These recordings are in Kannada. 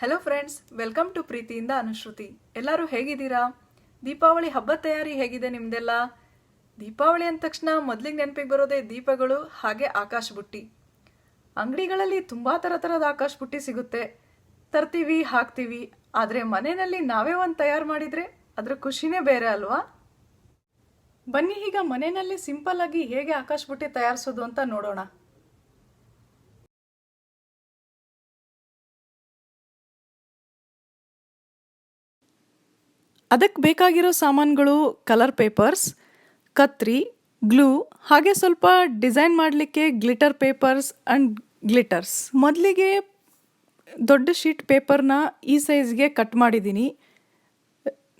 ಹಲೋ ಫ್ರೆಂಡ್ಸ್, ವೆಲ್ಕಮ್ ಟು ಪ್ರೀತಿಯಿಂದ ಅನುಶ್ರುತಿ. ಎಲ್ಲರೂ ಹೇಗಿದ್ದೀರಾ? ದೀಪಾವಳಿ ಹಬ್ಬದ ತಯಾರಿ ಹೇಗಿದೆ ನಿಮ್ದೆಲ್ಲ? ದೀಪಾವಳಿ ಅಂದ ತಕ್ಷಣ ಮೊದಲಿಗೆ ನೆನಪಿಗೆ ಬರೋದೇ ದೀಪಗಳು ಹಾಗೆ ಆಕಾಶ ಬುಟ್ಟಿ. ಅಂಗಡಿಗಳಲ್ಲಿ ತುಂಬ ಥರದ ಆಕಾಶ ಬುಟ್ಟಿ ಸಿಗುತ್ತೆ. ತರ್ತೀವಿ, ಹಾಕ್ತೀವಿ. ಆದರೆ ಮನೆಯಲ್ಲಿ ನಾವೇ ಒಂದು ತಯಾರು ಮಾಡಿದರೆ ಅದರ ಖುಷಿನೇ ಬೇರೆ ಅಲ್ವಾ? ಬನ್ನಿ ಈಗ ಮನೆಯಲ್ಲಿ ಸಿಂಪಲ್ ಆಗಿ ಹೇಗೆ ಆಕಾಶ ಬುಟ್ಟಿ ತಯಾರಿಸೋದು ಅಂತ ನೋಡೋಣ. ಅದಕ್ಕೆ ಬೇಕಾಗಿರೋ ಸಾಮಾನುಗಳು ಕಲರ್ ಪೇಪರ್ಸ್, ಕತ್ರಿ, ಗ್ಲೂ, ಹಾಗೆ ಸ್ವಲ್ಪ ಡಿಸೈನ್ ಮಾಡಲಿಕ್ಕೆ ಗ್ಲಿಟರ್ ಪೇಪರ್ಸ್ ಆ್ಯಂಡ್ ಗ್ಲಿಟರ್ಸ್. ಮೊದಲಿಗೆ ದೊಡ್ಡ ಶೀಟ್ ಪೇಪರ್ನ ಈ ಸೈಜ್ಗೆ ಕಟ್ ಮಾಡಿದ್ದೀನಿ.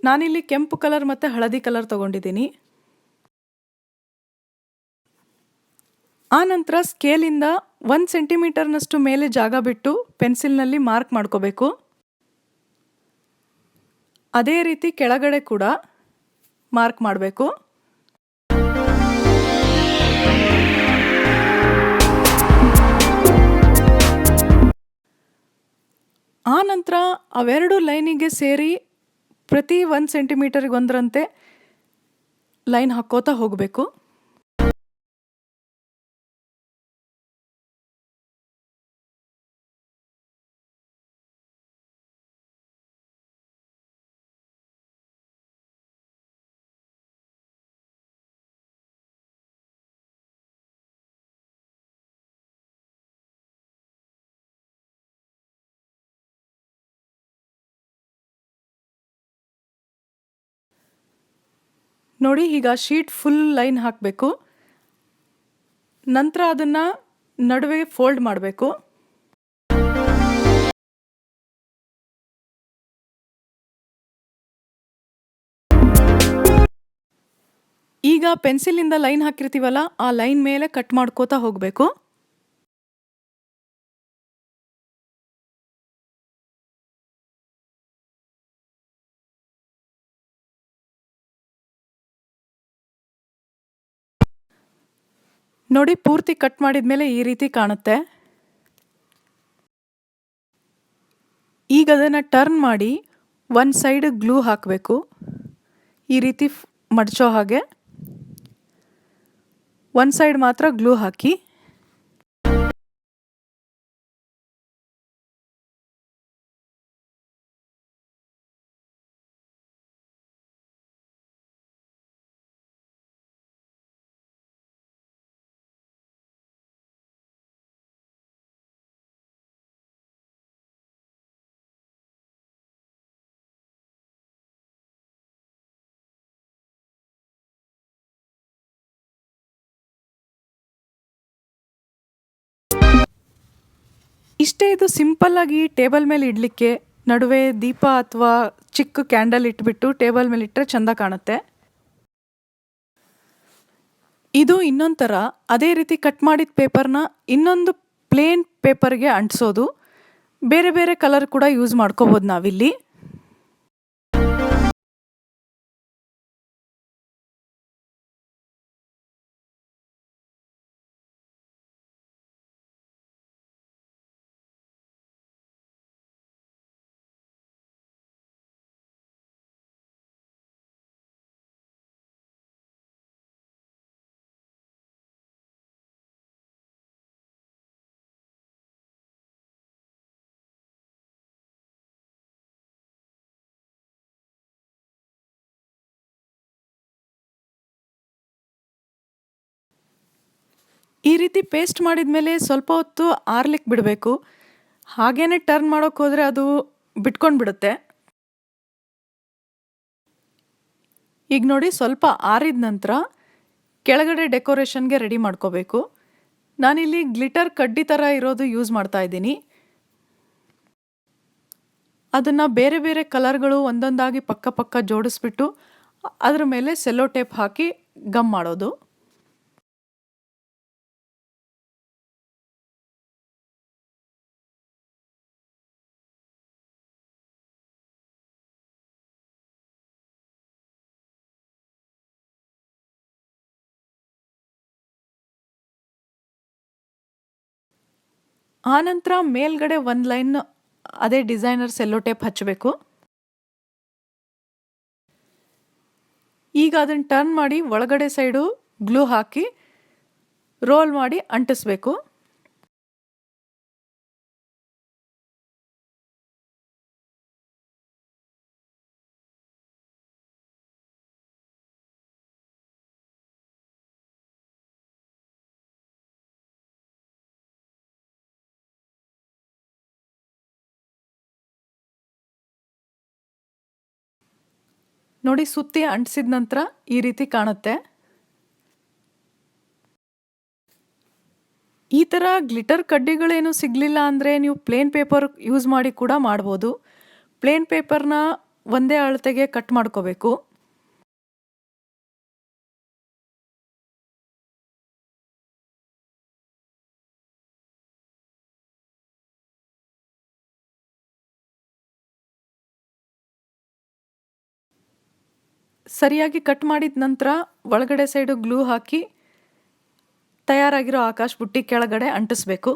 ನಾನಿಲ್ಲಿ ಕೆಂಪು ಕಲರ್ ಮತ್ತು ಹಳದಿ ಕಲರ್ ತೊಗೊಂಡಿದ್ದೀನಿ. ಆನಂತರ ಸ್ಕೇಲಿಂದ 1 ಸೆಂಟಿಮೀಟರ್ನಷ್ಟು ಮೇಲೆ ಜಾಗ ಬಿಟ್ಟು ಪೆನ್ಸಿಲ್ನಲ್ಲಿ ಮಾರ್ಕ್ ಮಾಡ್ಕೋಬೇಕು. ಅದೇ ರೀತಿ ಕೆಳಗಡೆ ಕೂಡ ಮಾರ್ಕ್ ಮಾಡಬೇಕು. ಆ ನಂತರ ಅವೆರಡು ಲೈನಿಗೆ ಸೇರಿ ಪ್ರತಿ 1 ಸೆಂಟಿಮೀಟರ್ಗೆ ಒಂದರಂತೆ ಲೈನ್ ಹಾಕೋತಾ ಹೋಗಬೇಕು. ನೋಡಿ, ಈಗ ಶೀಟ್ ಫುಲ್ ಲೈನ್ ಹಾಕಬೇಕು. ನಂತರ ಅದನ್ನು ನಡುವೆ ಫೋಲ್ಡ್ ಮಾಡಬೇಕು. ಈಗ ಪೆನ್ಸಿಲಿಂದ ಲೈನ್ ಹಾಕಿರ್ತೀವಲ್ಲ, ಆ ಲೈನ್ ಮೇಲೆ ಕಟ್ ಮಾಡ್ಕೋತಾ ಹೋಗಬೇಕು. ನೋಡಿ, ಪೂರ್ತಿ ಕಟ್ ಮಾಡಿದ ಮೇಲೆ ಈ ರೀತಿ ಕಾಣುತ್ತೆ. ಈಗ ಅದನ್ನು ಟರ್ನ್ ಮಾಡಿ ಒಂದು ಸೈಡ್ ಗ್ಲೂ ಹಾಕಬೇಕು. ಈ ರೀತಿ ಮಡಚೋ ಹಾಗೆ ಒಂದು ಸೈಡ್ ಮಾತ್ರ ಗ್ಲೂ ಹಾಕಿ. ಇಷ್ಟೇ, ಇದು ಸಿಂಪಲ್ಲಾಗಿ ಟೇಬಲ್ ಮೇಲೆ ಇಡಲಿಕ್ಕೆ. ನಡುವೆ ದೀಪ ಅಥವಾ ಚಿಕ್ಕ ಕ್ಯಾಂಡಲ್ ಇಟ್ಬಿಟ್ಟು ಟೇಬಲ್ ಮೇಲೆ ಇಟ್ಟರೆ ಚೆಂದ ಕಾಣುತ್ತೆ. ಇದು ಇನ್ನೊಂದು ಥರ. ಅದೇ ರೀತಿ ಕಟ್ ಮಾಡಿದ ಪೇಪರ್ನ ಇನ್ನೊಂದು ಪ್ಲೇನ್ ಪೇಪರ್ಗೆ ಅಂಟಿಸೋದು. ಬೇರೆ ಬೇರೆ ಕಲರ್ ಕೂಡ ಯೂಸ್ ಮಾಡ್ಕೋಬೋದು ನಾವಿಲ್ಲಿ. ಈ ರೀತಿ ಪೇಸ್ಟ್ ಮಾಡಿದ ಮೇಲೆ ಸ್ವಲ್ಪ ಹೊತ್ತು ಆರ್ಲಿಕ್ಕೆ ಬಿಡಬೇಕು. ಹಾಗೇನೆ ಟರ್ನ್ ಮಾಡೋಕೆ ಹೋದರೆ ಅದು ಬಿಟ್ಕೊಂಡು ಬಿಡುತ್ತೆ. ಈಗ ನೋಡಿ, ಸ್ವಲ್ಪ ಆರಿದ ನಂತರ ಕೆಳಗಡೆ ಡೆಕೋರೇಷನ್ಗೆ ರೆಡಿ ಮಾಡ್ಕೋಬೇಕು. ನಾನಿಲ್ಲಿ ಗ್ಲಿಟರ್ ಕಡ್ಡಿ ಥರ ಇರೋದು ಯೂಸ್ ಮಾಡ್ತಾ ಇದ್ದೀನಿ. ಅದನ್ನು ಬೇರೆ ಬೇರೆ ಕಲರ್ಗಳು ಒಂದೊಂದಾಗಿ ಪಕ್ಕ ಪಕ್ಕ ಜೋಡಿಸ್ಬಿಟ್ಟು ಅದರ ಮೇಲೆ ಸೆಲ್ಲೋ ಟೇಪ್ ಹಾಕಿ ಗಮ್ ಮಾಡೋದು. ಆನಂತರ ಮೇಲ್ಗಡೆ ಒಂದು ಲೈನ್ ಅದೇ ಡಿಸೈನರ್ ಸೆಲ್ಲೋ ಟೇಪ್ ಹಚ್ಚಬೇಕು. ಈಗ ಅದನ್ನು ಟರ್ನ್ ಮಾಡಿ ಒಳಗಡೆ ಸೈಡು ಗ್ಲೂ ಹಾಕಿ ರೋಲ್ ಮಾಡಿ ಅಂಟಿಸ್ಬೇಕು. ನೋಡಿ, ಸುತ್ತಿ ಅಂಟಿಸಿದ ನಂತರ ಈ ರೀತಿ ಕಾಣುತ್ತೆ. ಈ ಥರ ಗ್ಲಿಟರ್ ಕಡ್ಡಿಗಳೇನು ಸಿಗಲಿಲ್ಲ ಅಂದರೆ ನೀವು ಪ್ಲೇನ್ ಪೇಪರ್ ಯೂಸ್ ಮಾಡಿ ಕೂಡ ಮಾಡ್ಬೋದು. ಪ್ಲೇನ್ ಪೇಪರ್ನ ಒಂದೇ ಅಳತೆಗೆ ಕಟ್ ಮಾಡ್ಕೋಬೇಕು. ಸರಿಯಾಗಿ ಕಟ್ ಮಾಡಿದ ನಂತರ ಒಳಗಡೆ ಸೈಡು ಗ್ಲೂ ಹಾಕಿ ತಯಾರಾಗಿರೋ ಆಕಾಶ ಬುಟ್ಟಿ ಕೆಳಗಡೆ ಅಂಟಿಸ್ಬೇಕು.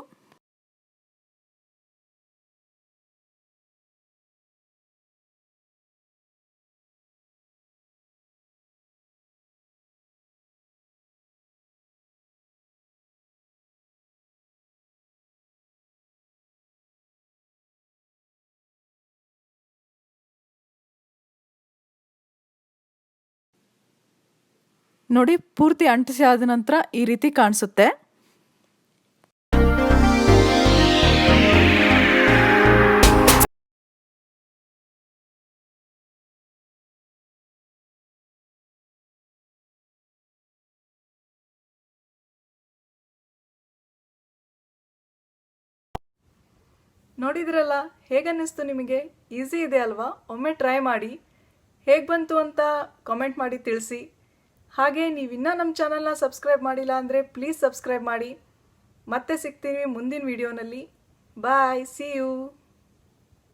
ನೋಡಿ, ಪೂರ್ತಿ ಅಂಟಿಸಿ ಆದ ನಂತರ ಈ ರೀತಿ ಕಾಣಿಸುತ್ತೆ. ನೋಡಿದ್ರಲ್ಲ, ಹೇಗನ್ನಿಸ್ತು ನಿಮಗೆ? ಈಸಿ ಇದೆ ಅಲ್ವಾ? ಒಮ್ಮೆ ಟ್ರೈ ಮಾಡಿ. ಹೇಗೆ ಬಂತು ಅಂತ ಕಾಮೆಂಟ್ ಮಾಡಿ ತಿಳಿಸಿ. ಹಾಗೆ ನೀವಿನ್ನೂ ನಮ್ಮ ಚಾನಲ್ನ ಸಬ್ಸ್ಕ್ರೈಬ್ ಮಾಡಿಲ್ಲ ಅಂದರೆ ಪ್ಲೀಸ್ ಸಬ್ಸ್ಕ್ರೈಬ್ ಮಾಡಿ. ಮತ್ತೆ ಸಿಗ್ತೀವಿ ಮುಂದಿನ ವಿಡಿಯೋನಲ್ಲಿ. ಬಾಯ್, ಸಿ ಯು.